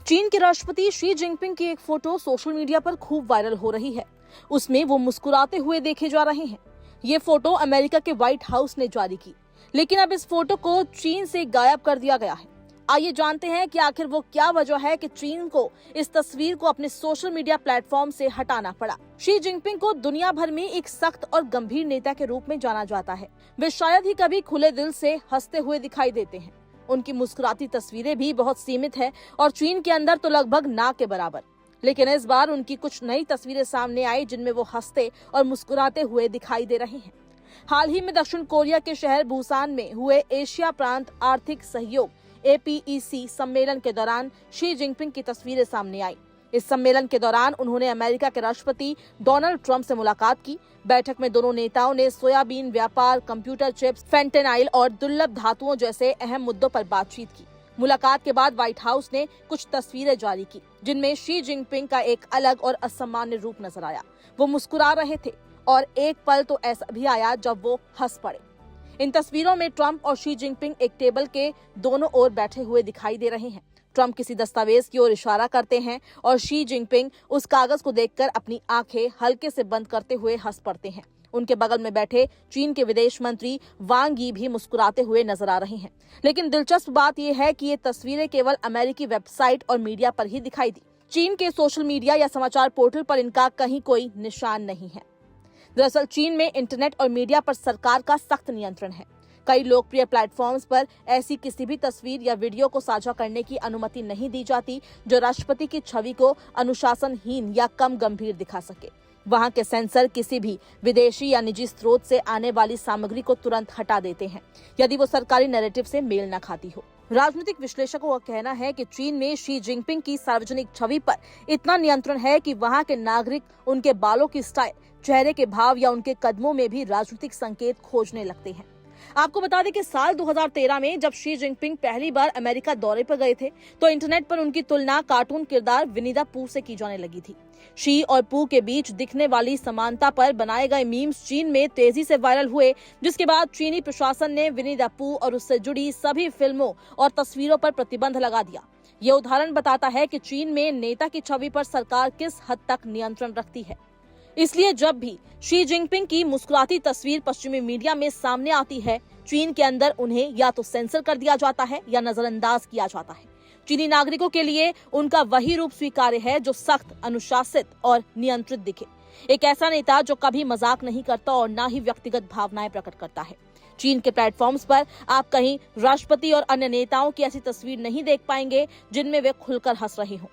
चीन के राष्ट्रपति शी जिनपिंग की एक फोटो सोशल मीडिया पर खूब वायरल हो रही है। उसमें वो मुस्कुराते हुए देखे जा रहे हैं। ये फोटो अमेरिका के व्हाइट हाउस ने जारी की, लेकिन अब इस फोटो को चीन से गायब कर दिया गया है। आइए जानते हैं कि आखिर वो क्या वजह है कि चीन को इस तस्वीर को अपने सोशल मीडिया प्लेटफॉर्म से हटाना पड़ा। शी जिनपिंग को दुनिया भर में एक सख्त और गंभीर नेता के रूप में जाना जाता है। वे शायद ही कभी खुले दिल से हंसते हुए दिखाई देते हैं। उनकी मुस्कुराती तस्वीरें भी बहुत सीमित है और चीन के अंदर तो लगभग ना के बराबर। लेकिन इस बार उनकी कुछ नई तस्वीरें सामने आई जिनमें वो हंसते और मुस्कुराते हुए दिखाई दे रहे हैं। हाल ही में दक्षिण कोरिया के शहर बुसान में हुए एशिया प्रांत आर्थिक सहयोग APEC सम्मेलन के दौरान शी जिनपिंग की तस्वीरें सामने आई। इस सम्मेलन के दौरान उन्होंने अमेरिका के राष्ट्रपति डोनाल्ड ट्रंप से मुलाकात की। बैठक में दोनों नेताओं ने सोयाबीन व्यापार, कंप्यूटर चिप्स, फेंटेनाइल और दुर्लभ धातुओं जैसे अहम मुद्दों पर बातचीत की। मुलाकात के बाद व्हाइट हाउस ने कुछ तस्वीरें जारी की, जिनमें शी जिनपिंग का एक अलग और असामान्य रूप नजर आया। वो मुस्कुरा रहे थे और एक पल तो ऐसा भी आया जब वो हंस पड़े। इन तस्वीरों में ट्रंप और शी जिनपिंग एक टेबल के दोनों ओर बैठे हुए दिखाई दे रहे हैं। ट्रंप किसी दस्तावेज की ओर इशारा करते हैं और शी जिनपिंग उस कागज को देखकर अपनी आंखें हल्के से बंद करते हुए हंस पड़ते हैं। उनके बगल में बैठे चीन के विदेश मंत्री वांग यी भी मुस्कुराते हुए नजर आ रहे हैं। लेकिन दिलचस्प बात यह है कि ये तस्वीरें केवल अमेरिकी वेबसाइट और मीडिया पर ही दिखाई दी। चीन के सोशल मीडिया या समाचार पोर्टल पर इनका कहीं कोई निशान नहीं है। दरअसल चीन में इंटरनेट और मीडिया पर सरकार का सख्त नियंत्रण है। कई लोकप्रिय प्लेटफॉर्म्स पर ऐसी किसी भी तस्वीर या वीडियो को साझा करने की अनुमति नहीं दी जाती जो राष्ट्रपति की छवि को अनुशासनहीन या कम गंभीर दिखा सके। वहां के सेंसर किसी भी विदेशी या निजी स्रोत से आने वाली सामग्री को तुरंत हटा देते हैं यदि वो सरकारी नैरेटिव से मेल न खाती हो। राजनीतिक विश्लेषकों का कहना है कि चीन में शी जिनपिंग की सार्वजनिक छवि पर इतना नियंत्रण है कि वहां के नागरिक उनके बालों की स्टाइल, चेहरे के भाव या उनके कदमों में भी राजनीतिक संकेत खोजने लगते हैं। आपको बता दें कि साल 2013 में जब शी जिनपिंग पहली बार अमेरिका दौरे पर गए थे तो इंटरनेट पर उनकी तुलना कार्टून किरदार विनी द पू से की जाने लगी थी। शी और पू के बीच दिखने वाली समानता पर बनाए गए मीम्स चीन में तेजी से वायरल हुए, जिसके बाद चीनी प्रशासन ने विनी द पू और उससे जुड़ी सभी फिल्मों और तस्वीरों पर प्रतिबंध लगा दिया। ये उदाहरण बताता है कि चीन में नेता की छवि पर सरकार किस हद तक नियंत्रण रखती है। इसलिए जब भी शी जिनपिंग की मुस्कुराती तस्वीर पश्चिमी मीडिया में सामने आती है, चीन के अंदर उन्हें या तो सेंसर कर दिया जाता है या नजरअंदाज किया जाता है। चीनी नागरिकों के लिए उनका वही रूप स्वीकार्य है जो सख्त, अनुशासित और नियंत्रित दिखे। एक ऐसा नेता जो कभी मजाक नहीं करता और न ही व्यक्तिगत भावनाएं प्रकट करता है। चीन के प्लेटफॉर्म्स पर आप कहीं राष्ट्रपति और अन्य नेताओं की ऐसी तस्वीर नहीं देख पाएंगे जिनमें वे खुलकर हंस रहे हों।